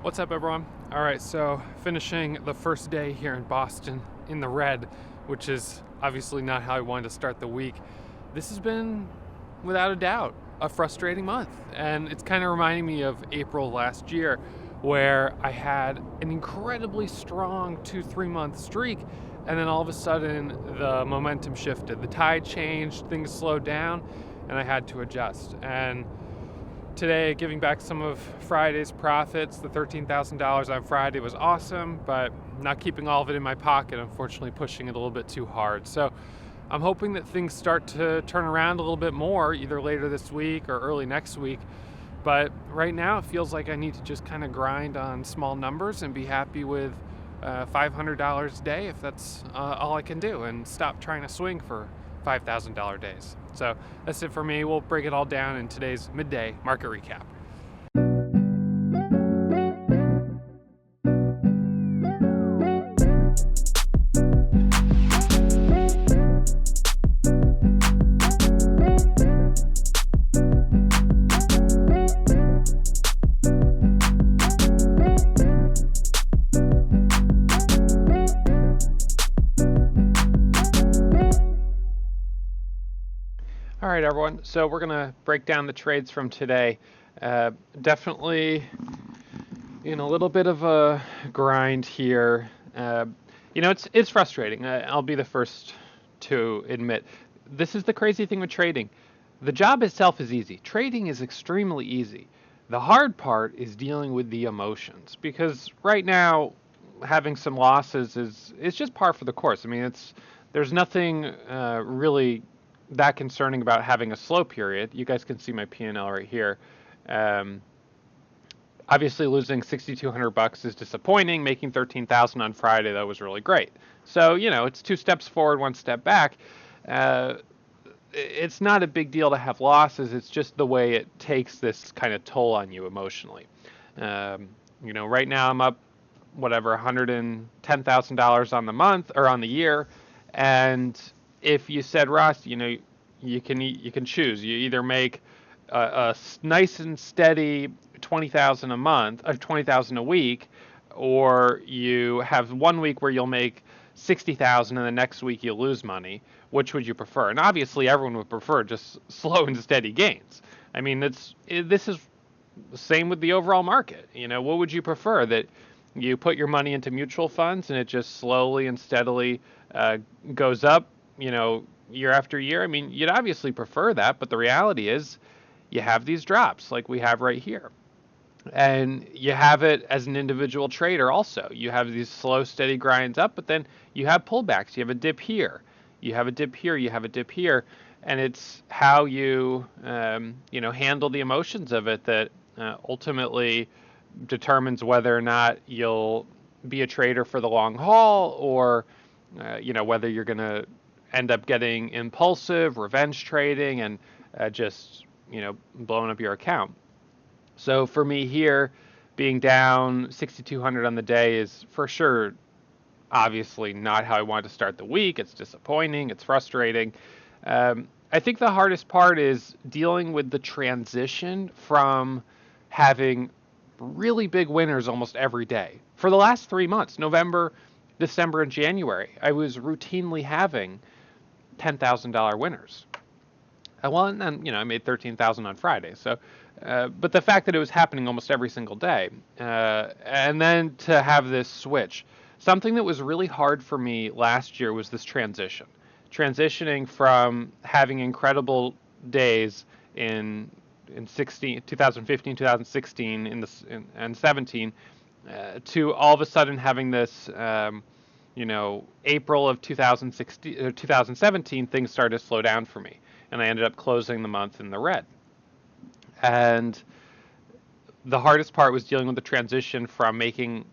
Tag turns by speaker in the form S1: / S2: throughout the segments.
S1: What's up, everyone? All right, so finishing the first day here in Boston in the red, which is obviously not how I wanted to start the week. This has been, without a doubt, a frustrating month. And it's kind of reminding me of April last year, where I had an incredibly strong 2-3 month streak. And then all of a sudden, the momentum shifted. The tide changed, things slowed down, and I had to adjust. And today, giving back some of Friday's profits, the $13,000 on Friday was awesome, but not keeping all of it in my pocket, unfortunately pushing it a little bit too hard. So I'm hoping that things start to turn around a little bit more, either later this week or early next week. But right now it feels like I need to just kind of grind on small numbers and be happy with $500 a day if that's all I can do, and stop trying to swing for $5,000 days. So that's it for me. We'll break it all down in today's midday market recap. All right, everyone. So we're going to break down the trades from today. Definitely in a little bit of a grind here. It's frustrating. I'll be the first to admit. This is the crazy thing with trading. The job itself is easy. Trading is extremely easy. The hard part is dealing with the emotions, because right now having some losses is just par for the course. I mean, there's nothing really that concerning about having a slow period. You guys can see my P&L right here. Obviously, losing $6,200 is disappointing. Making $13,000 on Friday, that was really great. So it's 2 steps forward, 1 step back. It's not a big deal to have losses. It's just the way it takes this kind of toll on you emotionally. Right now I'm up $110,000 on the month or on the year, and if you said, Ross, you can choose. You either make a nice and steady 20,000 a month, or 20,000 a week, or you have 1 week where you'll make 60,000 and the next week you'll lose money. Which would you prefer? And obviously, everyone would prefer just slow and steady gains. I mean, this is the same with the overall market. What would you prefer? That you put your money into mutual funds and it just slowly and steadily goes up, year after year? I mean, you'd obviously prefer that, but the reality is you have these drops like we have right here. And you have it as an individual trader also. You have these slow, steady grinds up, but then you have pullbacks. You have a dip here. You have a dip here. You have a dip here. And it's how you, handle the emotions of it that ultimately determines whether or not you'll be a trader for the long haul, or, whether you're going to end up getting impulsive, revenge trading, and just, blowing up your account. So for me here, being down 6,200 on the day is for sure, obviously not how I wanted to start the week. It's disappointing. It's frustrating. I think the hardest part is dealing with the transition from having really big winners almost every day. For the last 3 months, November, December, and January, I was routinely having $10,000 winners. Well, and then, I made $13,000 on Friday. So, but the fact that it was happening almost every single day, and then to have this switch, something that was really hard for me last year was this transitioning from having incredible days in 2015, 2016, and 17, to all of a sudden having this, April of 2016 or 2017, things started to slow down for me, and I ended up closing the month in the red. And the hardest part was dealing with the transition from making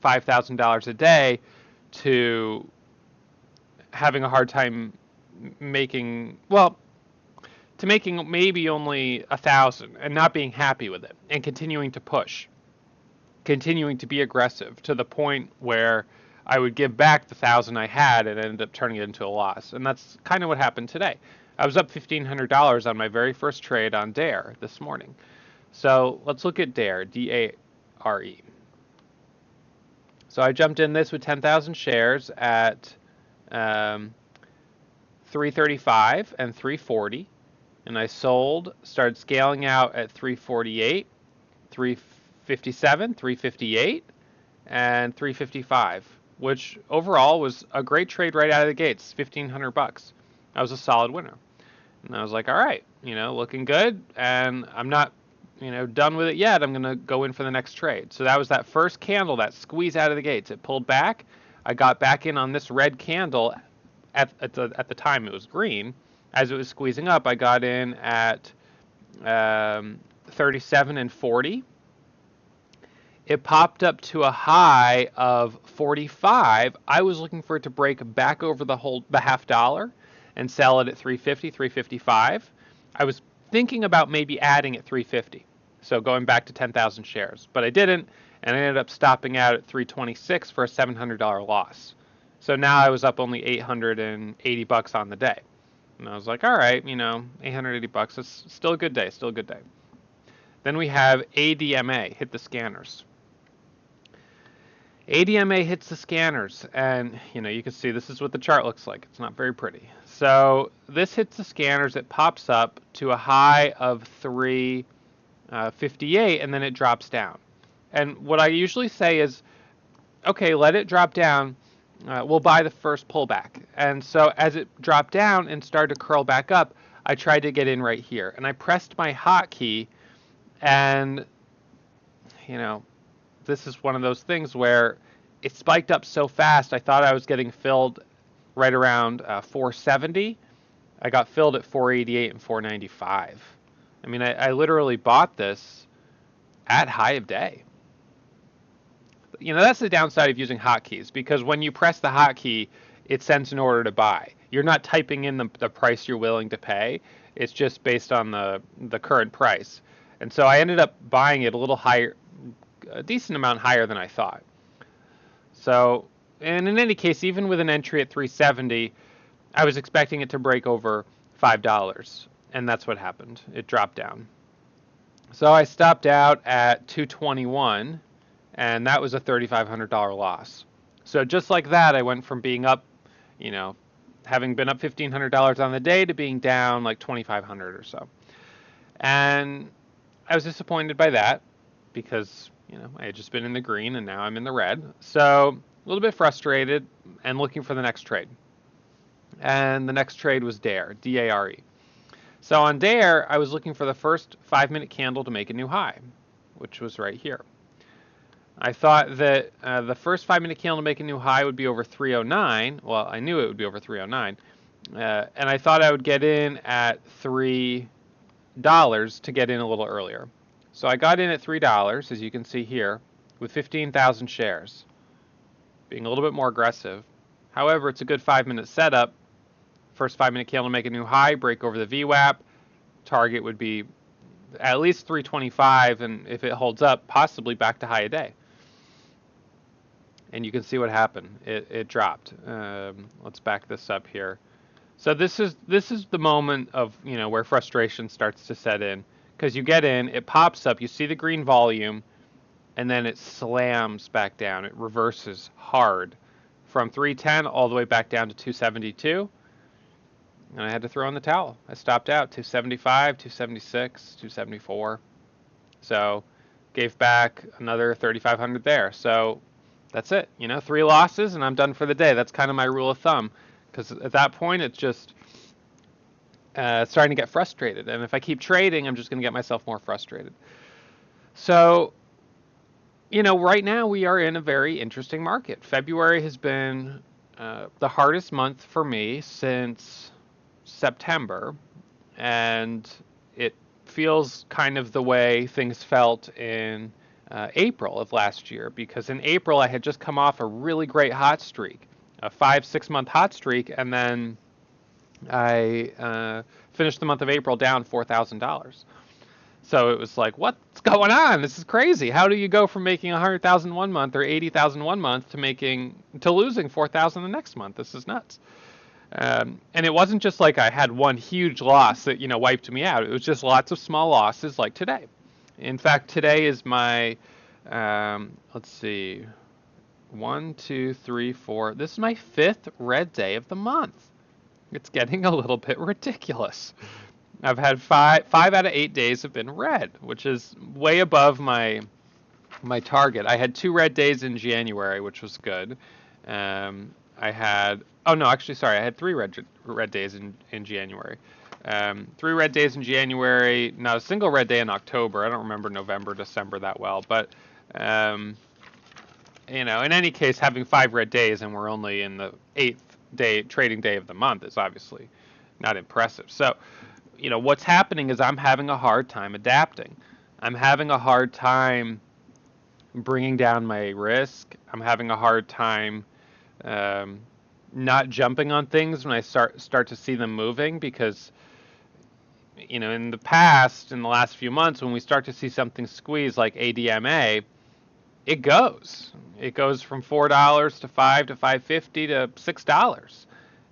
S1: $5,000 a day to having a hard time making maybe only 1,000 and not being happy with it, and continuing to push, continuing to be aggressive to the point where I would give back the 1,000 I had and ended up turning it into a loss. And that's kind of what happened today. I was up $1,500 on my very first trade on Dare this morning. So let's look at Dare, DARE. RE. So I jumped in this with 10,000 shares at 335 and 340, and I sold, started scaling out at 348, 357, 358, and 355, which overall was a great trade right out of the gates, $1,500. That was a solid winner. And I was like, all right, looking good, and I'm not, done with it yet. I'm going to go in for the next trade. So that was that first candle, that squeeze out of the gates. It pulled back. I got back in on this red candle. At the time it was green. As it was squeezing up, I got in at 37 and 40. It popped up to a high of 45. I was looking for it to break back over the half dollar and sell it at 350, 355. I was thinking about maybe adding at 350, so going back to 10,000 shares, but I didn't, and I ended up stopping out at 326 for a $700 loss. So now I was up only $880 on the day. And I was like, all right, $880, it's still a good day, still a good day. Then we have ADMA, hit the scanners. ADMA hits the scanners, and you can see this is what the chart looks like. It's not very pretty. So this hits the scanners, it pops up to a high of 358, and then it drops down. And what I usually say is, okay, let it drop down. We'll buy the first pullback. And so as it dropped down and started to curl back up, I tried to get in right here. And I pressed my hotkey, and, this is one of those things where it spiked up so fast, I thought I was getting filled right around 470. I got filled at 488 and 495. I mean, I literally bought this at high of day. That's the downside of using hotkeys, because when you press the hotkey, it sends an order to buy. You're not typing in the price you're willing to pay. It's just based on the current price. And so I ended up buying it a little higher, a decent amount higher than I thought. So, and in any case, even with an entry at 370, I was expecting it to break over $5, and that's what happened. It dropped down. So I stopped out at 221, and that was a $3,500 loss. So just like that, I went from being up, having been up $1,500 on the day to being down like $2,500 or so. And I was disappointed by that because, I had just been in the green and now I'm in the red. So a little bit frustrated and looking for the next trade. And the next trade was DARE, D-A-R-E. So on DARE, I was looking for the first 5-minute candle to make a new high, which was right here. I thought that the first 5-minute candle to make a new high would be over 309. Well, I knew it would be over 309. And I thought I would get in at $3 to get in a little earlier. So I got in at $3, as you can see here, with 15,000 shares, being a little bit more aggressive. However, it's a good 5-minute setup. First 5-minute candle to make a new high, break over the VWAP. Target would be at least 325, and if it holds up, possibly back to high a day. And you can see what happened. It dropped. Let's back this up here. So this is the moment of where frustration starts to set in, because you get in, it pops up, you see the green volume, and then it slams back down. It reverses hard from 310 all the way back down to 272. And I had to throw in the towel. I stopped out 275, 276, 274. So gave back another 3,500 there. So that's it. 3 losses and I'm done for the day. That's kind of my rule of thumb, because at that point it's just starting to get frustrated. And if I keep trading, I'm just going to get myself more frustrated. So, right now we are in a very interesting market. February has been the hardest month for me since September, and it feels kind of the way things felt in April of last year, because in April I had just come off a really great hot streak, a 5-6 month hot streak, and then I finished the month of April down $4,000. So it was like, what's going on? This is crazy. How do you go from making 100,000 one month or 80,000 one month to losing 4,000 the next month? This is nuts. And it wasn't just like I had one huge loss that wiped me out. It was just lots of small losses like today. In fact, today is my Let's see. 1, 2, 3, 4. This is my 5th red day of the month. It's getting a little bit ridiculous. I've had five out of 8 days have been red, which is way above my target. I had 2 red days in January, which was good. I had oh no, actually sorry, I had 3 red days in January. 3 red days in January, not a single red day in October. I don't remember November, December that well, but um, in any case, having 5 red days and we're only in the 8th day trading day of the month is obviously not impressive. So, what's happening is I'm having a hard time adapting. I'm having a hard time bringing down my risk. I'm having a hard time um, not jumping on things when I start to see them moving because in the past, in the last few months, when we start to see something squeeze like ADMA, it goes. It goes from $4 to $5 to $5.50 to $6.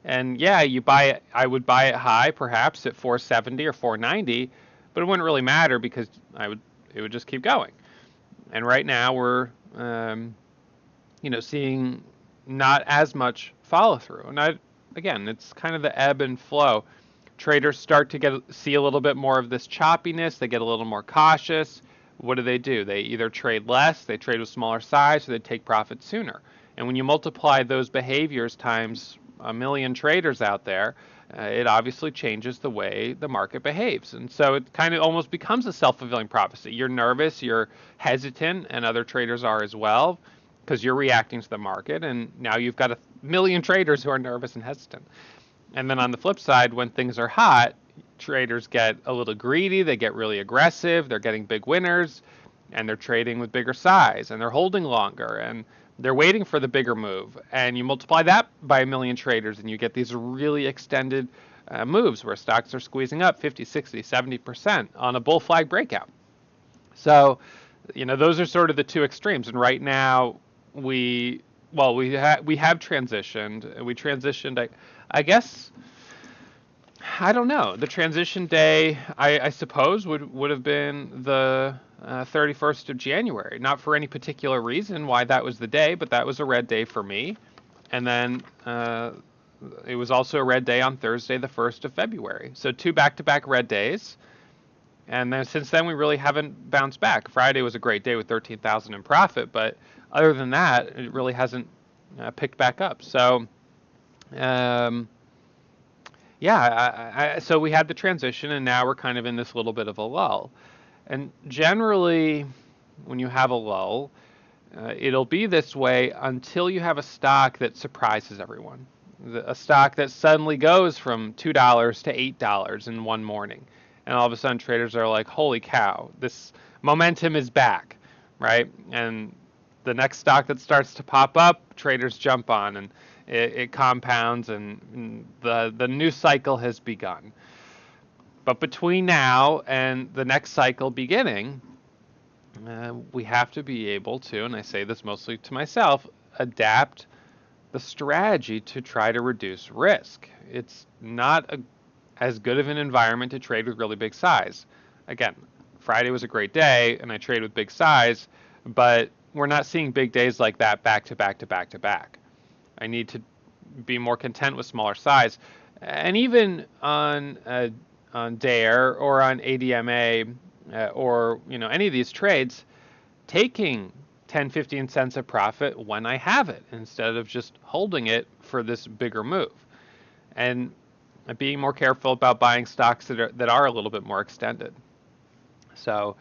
S1: And yeah, you buy it. I would buy it high, perhaps at 470 or 490, but it wouldn't really matter because it would just keep going. And right now we're seeing not as much follow through. And again, it's kind of the ebb and flow. Traders start to see a little bit more of this choppiness. They get a little more cautious. What do? They either trade less, they trade with smaller size, or they take profits sooner. And when you multiply those behaviors times a million traders out there, it obviously changes the way the market behaves. And so it kind of almost becomes a self-fulfilling prophecy. You're nervous, you're hesitant, and other traders are as well because you're reacting to the market. And now you've got a million traders who are nervous and hesitant. And then on the flip side, when things are hot, traders get a little greedy, they get really aggressive, they're getting big winners, and they're trading with bigger size, and they're holding longer, and they're waiting for the bigger move. And you multiply that by a million traders, and you get these really extended moves where stocks are squeezing up 50, 60, 70% on a bull flag breakout. So, those are sort of the two extremes. And right now, we have transitioned. We transitioned, I guess, I don't know. The transition day, I suppose, would have been the 31st of January. Not for any particular reason why that was the day, but that was a red day for me. And then it was also a red day on Thursday, the 1st of February. So 2 back-to-back red days. And then since then, we really haven't bounced back. Friday was a great day with 13,000 in profit, but other than that, it really hasn't picked back up. So, so we had the transition, and now we're kind of in this little bit of a lull. And generally, when you have a lull, it'll be this way until you have a stock that surprises everyone. A stock that suddenly goes from $2 to $8 in one morning. And all of a sudden traders are like, holy cow, this momentum is back, right? And the next stock that starts to pop up, traders jump on, and it compounds, and the new cycle has begun. But between now and the next cycle beginning, we have to be able to, and I say this mostly to myself, adapt the strategy to try to reduce risk. It's not as good of an environment to trade with really big size. Again, Friday was a great day, and I trade with big size, but we're not seeing big days like that back to back to back to back. I need to be more content with smaller size. And even on DARE or on ADMA or any of these trades, taking 10, 15 cents of profit when I have it instead of just holding it for this bigger move. And being more careful about buying stocks that are a little bit more extended. So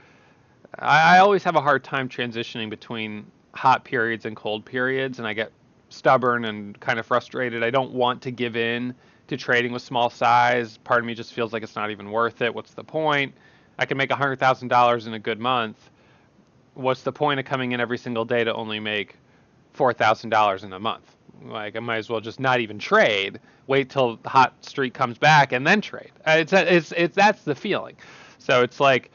S1: I always have a hard time transitioning between hot periods and cold periods, and I get stubborn and kind of frustrated. I don't want to give in to trading with small size. Part of me just feels like it's not even worth it. What's the point? I can make $100,000 in a good month. What's the point of coming in every single day to only make $4,000 in a month? Like, I might as well just not even trade, wait till the hot streak comes back and then trade. It's that's the feeling. So it's like,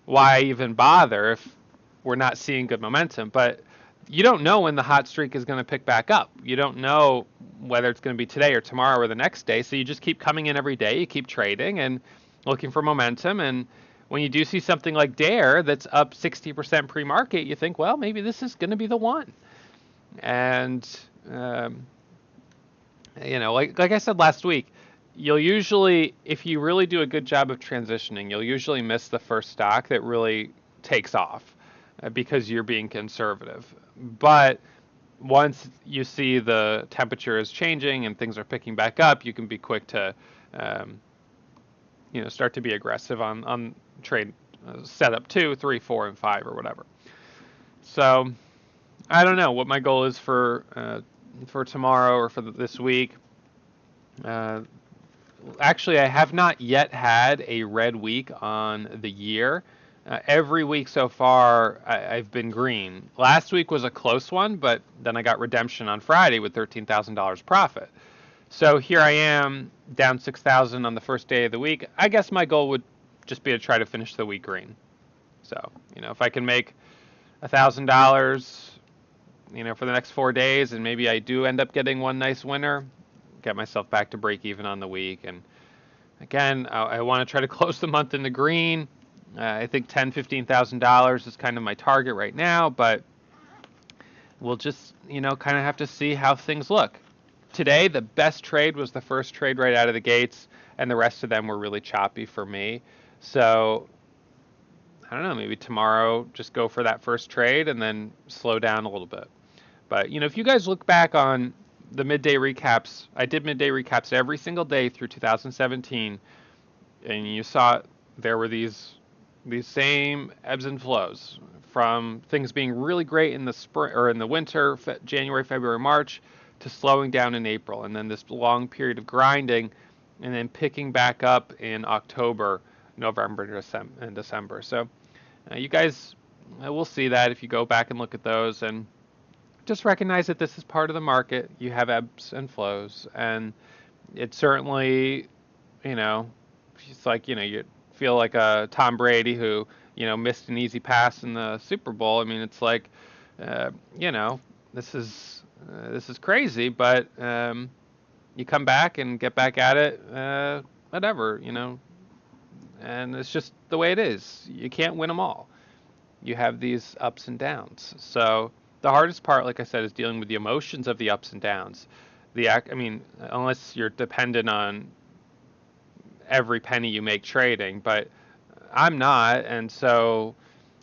S1: why even bother if we're not seeing good momentum? But you don't know when the hot streak is going to pick back up. You don't know whether it's going to be today or tomorrow or the next day. So you just keep coming in every day. You keep trading and looking for momentum. And when you do see something like Dare that's up 60% pre-market, you think, well, maybe this is going to be the one. And um, like I said last week, you'll usually, if you really do a good job of transitioning, you'll usually miss the first stock that really takes off because you're being conservative. But once you see the temperature is changing and things are picking back up, you can be quick to, um, start to be aggressive on trade setup 2, 3, 4, and 5 or whatever. So I don't know what my goal is for tomorrow or for this week. Uh, Actually, I have not yet had a red week on the year. Every week so far, I've been green. Last week was a close one, but then I got redemption on Friday with $13,000 profit. So here I am, down 6,000 on the first day of the week. I guess my goal would just be to try to finish the week green. So, if I can make $1,000, for the next 4 days, and maybe I do end up getting one nice winner, get myself back to break even on the week. And again, I want to try to close the month in the green. I think $10,000, $15,000 is kind of my target right now, but we'll just, kind of have to see how things look. Today, the best trade was the first trade right out of the gates, and the rest of them were really choppy for me. So, I don't know, maybe tomorrow just go for that first trade and then slow down a little bit. But, if you guys look back on the midday recaps, I did midday recaps every single day through 2017, and you saw there were these same ebbs and flows from things being really great in the spring or in the winter, January, February, March, to slowing down in April, and then this long period of grinding, and then picking back up in October, November, and December. So you guys will see that if you go back and look at those, and just recognize that this is part of the market. You have ebbs and flows, and it's certainly, it's like, you feel like a Tom Brady who, missed an easy pass in the Super Bowl. I mean, it's like, this is crazy, but you come back and get back at it, whatever, and it's just the way it is. You can't win them all. You have these ups and downs. So the hardest part, like I said, is dealing with the emotions of the ups and downs. Unless you're dependent on every penny you make trading, but I'm not, and so,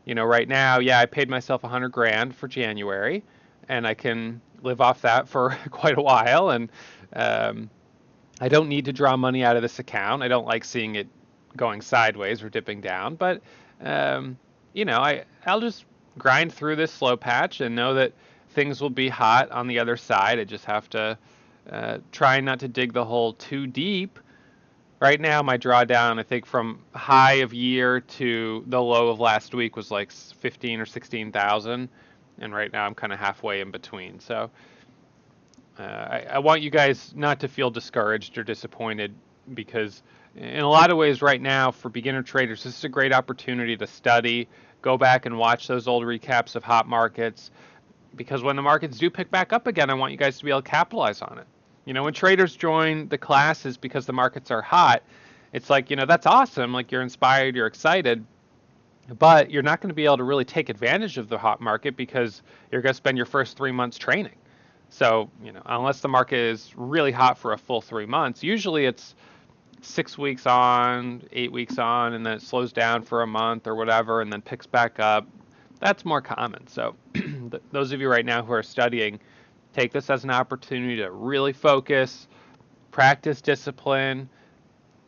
S1: right now, yeah, I paid myself $100,000 for January, and I can live off that for quite a while, and I don't need to draw money out of this account. I don't like seeing it going sideways or dipping down, but I'll just grind through this slow patch and know that things will be hot on the other side. I just have to try not to dig the hole too deep. Right now, my drawdown, I think from high of year to the low of last week was like 15 or 16,000, and right now I'm kind of halfway in between. So I want you guys not to feel discouraged or disappointed, because in a lot of ways right now for beginner traders, this is a great opportunity to study, go back and watch those old recaps of hot markets, because when the markets do pick back up again, I want you guys to be able to capitalize on it. When traders join the classes because the markets are hot, it's like, that's awesome. Like, you're inspired, you're excited, but you're not going to be able to really take advantage of the hot market because you're going to spend your first 3 months training. So, unless the market is really hot for a full 3 months, usually it's 6 weeks on, 8 weeks on, and then it slows down for a month or whatever, and then picks back up. That's more common. So those of you right now who are studying, take this as an opportunity to really focus, practice discipline,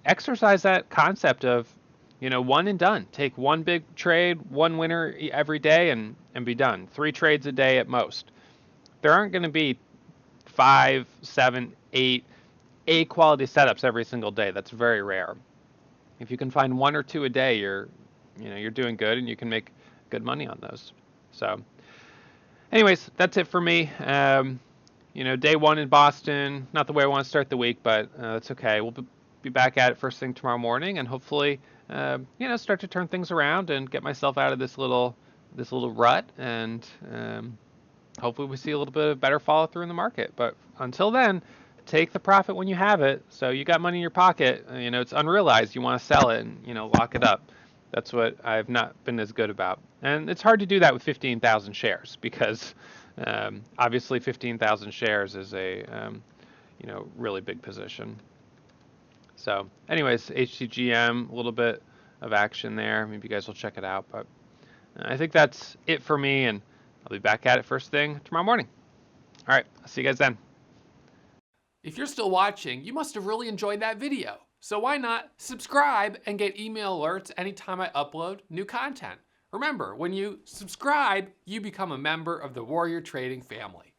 S1: exercise that concept of, one and done. Take one big trade, one winner every day, and be done. 3 trades a day at most. There aren't going to be 5, 7, 8 A-quality setups every single day. That's very rare. If you can find 1 or 2 a day, you're doing good, and you can make good money on those. So anyways, that's it for me. Day 1 in Boston, not the way I want to start the week, but that's okay. We'll be back at it first thing tomorrow morning, and hopefully, start to turn things around and get myself out of this little rut, and hopefully we see a little bit of better follow through in the market. But until then, take the profit when you have it. So you got money in your pocket, it's unrealized. You want to sell it and, lock it up. That's what I've not been as good about. And it's hard to do that with 15,000 shares because obviously 15,000 shares is a really big position. So anyways, HTGM, a little bit of action there. Maybe you guys will check it out. But I think that's it for me, and I'll be back at it first thing tomorrow morning. All right, I'll see you guys then.
S2: If you're still watching, you must have really enjoyed that video. So why not subscribe and get email alerts anytime I upload new content? Remember, when you subscribe, you become a member of the Warrior Trading family.